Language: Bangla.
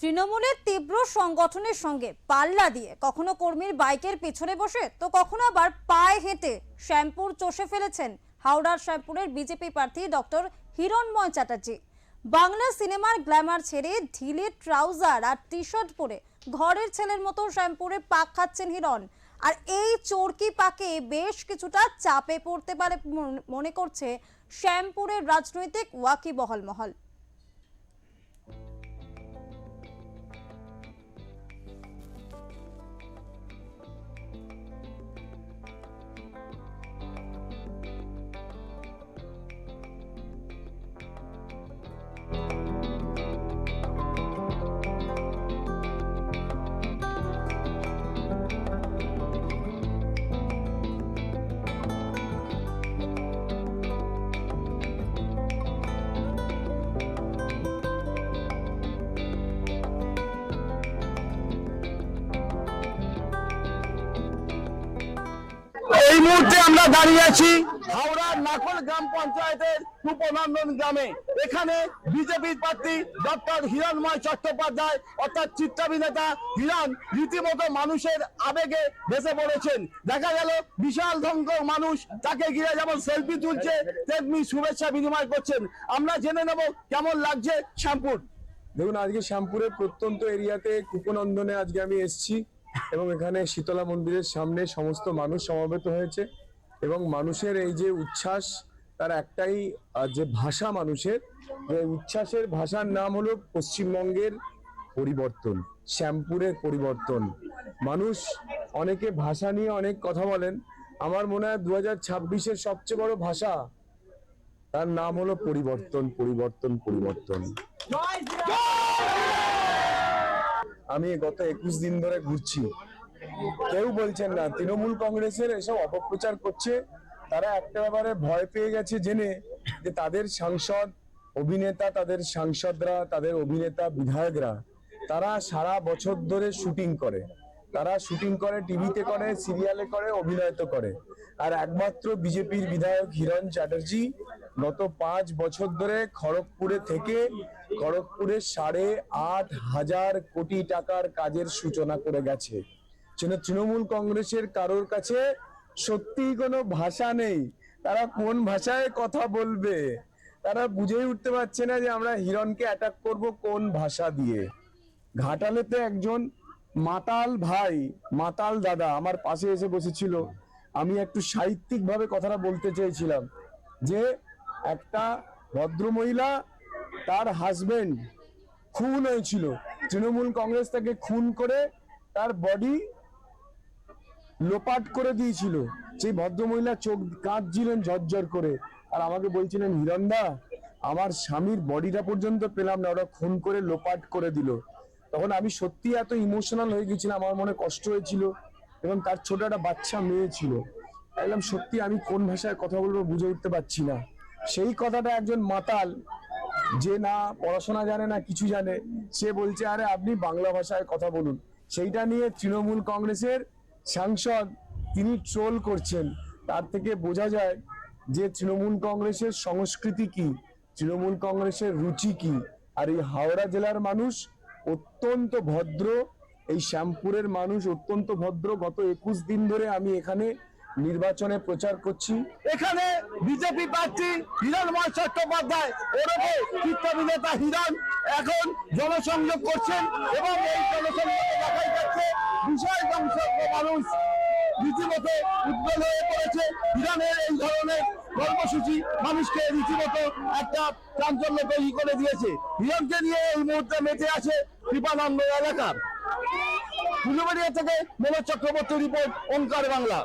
তৃণমূলের তীব্র সংগঠনের সঙ্গে পাল্লা দিয়ে কখনো কর্মীর বাইকের পেছনে বসে তো কখনো আবার পায়ে হেঁটে শ্যামপুর চষে ফেলেছেন হাওড়ার শ্যামপুরের বিজেপি প্রার্থী ডক্টর হিরণময় চ্যাটার্জি। বাংলা সিনেমার গ্ল্যামার ছেড়ে ঢিলে ট্রাউজার আর টি শার্ট পরে ঘরের ছেলের মতো শ্যামপুরে পাক খাচ্ছেন হিরণ। আর এই চোরকি পাকে বেশ কিছুটা চাপে পড়তে পারে মনে করছে শ্যামপুরের রাজনৈতিক ওয়াকিবহাল মহল। এই মুহূর্তে আমরা দাঁড়িয়ে আছি হাওড়ার নাকল গ্রাম পঞ্চায়েতের উপনন্দন গ্রামে। এখানে বিজেপি প্রার্থী ডক্টর হিরণময় চট্টোপাধ্যায় অর্থাৎ চিত্রাভিনেতা হিরণ রীতিমতো মানুষের আবেগে ভেসে পড়েছেন। দেখা গেল বিশাল সংখ্যক মানুষ তাকে ঘিরে যেমন সেলফি তুলছে তেমনি শুভেচ্ছা বিনিময় করছেন। আমরা জেনে নেব কেমন লাগছে শ্যামপুর। দেখুন, আজকে শ্যামপুরের প্রত্যন্ত এরিয়াতে কুপনন্দনে আজকে আমি এসেছি এবং এখানে শীতলা মন্দিরের সামনে সমস্ত মানুষ সমবেত হয়েছে এবং মানুষের এই যে উচ্ছ্বাস, তার একটাই যে ভাষা, মানুষের যে উচ্ছ্বাসের ভাষার নাম হলো পশ্চিমবঙ্গের পরিবর্তন, শ্যামপুরের পরিবর্তন। মানুষ অনেকে ভাষা নিয়ে অনেক কথা বলেন। আমার মনে হয় 2026-এর সবচেয়ে বড় ভাষা, তার নাম হলো পরিবর্তন, পরিবর্তন, পরিবর্তন। আমি গত 21 দিন ধরে ঘুরছি, কেউ বলছেন না তৃণমূল কংগ্রেসের এসব অপপ্রচার করছে। তারা একটা ব্যাপারে ভয় পেয়ে গেছে জেনে যে তাদের সাংসদ অভিনেতা, তাদের সাংসদরা, তাদের অভিনেতা বিধায়করা তারা সারা বছর ধরে শুটিং করে, তারা শুটিং করে, টিভিতে করে, সিরিয়ালে করে, অভিনয়ত করে। আর একমাত্র বিজেপির বিধায়ক হিরণ চ্যাটার্জি গত 5 বছর ধরে খড়গপুরে থেকে খড়গপুরে 8,500 কোটি টাকার কাজের সূচনা করে গেছে। তৃণমূল কংগ্রেসের কারোর কাছে সত্যি কোনো ভাষা নেই, তারা কোন ভাষায় কথা বলবে তারা বুঝেই উঠতে পারছে না যে আমরা হিরণকে অ্যাটাক করব কোন ভাষা দিয়ে। ঘাটালেতে একজন মাতাল ভাই, মাতাল দাদা আমার পাশে এসে বসেছিল। আমি একটু সাহিত্যিক ভাবে কথাটা বলতে চেয়েছিলাম যে একটা ভদ্রমহিলা, তার হাজবেন্ড খুন হয়েছিল, তৃণমূল কংগ্রেস তাকে খুন করে তার বডি লোপাট করে দিয়েছিল। সেই ভদ্রমহিলা চোখ কাঁদছিলেন ঝরঝর করে, আর আমাকে বলছিলেন হিরণদা আমার স্বামীর বডিটা পর্যন্ত পেলাম না, ওরা খুন করে লোপাট করে দিল। তখন আমি সত্যি এত ইমোশনাল হয়ে গেছিলাম, আমার মনে কষ্ট হয়েছিল এবং তার ছোট একটা বাচ্চা মেয়ে ছিল। বললাম সত্যি আমি কোন ভাষায় কথা বলবো বুঝে উঠতে পারছি না। সেই কথাটা একজন মাতাল, যে না পড়াশোনা জানে না কিছু জানে, সে বলছে আরে আপনি বাংলা ভাষায় কথা বলুন। সেইটা নিয়ে তৃণমূল কংগ্রেসের সাংসদ তিনি ট্রোল করছেন। তার থেকে বোঝা যায় যে তৃণমূল কংগ্রেসের সংস্কৃতি কি, তৃণমূল কংগ্রেসের রুচি কি। আর এই হাওড়া জেলার মানুষ অত্যন্ত ভদ্র, এই শ্যামপুরের মানুষ অত্যন্ত ভদ্র। গত 21 দিন ধরে আমি এখানে নির্বাচনে প্রচার করছি। এখানে বিজেপি প্রার্থী হিরণময় চট্টোপাধ্যায় ওরফে চিত্রাভিনেতা হিরণ এখন জনসংযোগ করছেন এবং এই জনসংযোগে দেখাই যাচ্ছে বিশাল সংখ্যক মানুষ রীতিমতো উদ্বেল হয়ে পড়েছে। হিরণের এই ধরনের কর্মসূচি মানুষকে রীতিমতো একটা চাঞ্চল্য তৈরি করে দিয়েছে। হিরণকে নিয়ে এই মুহূর্তে মেতে আছে কৃপানন্দ এলাকা। ফুলবাড়িয়া থেকে মনোজ চক্রবর্তী রিপোর্ট, ওঙ্কার বাংলা।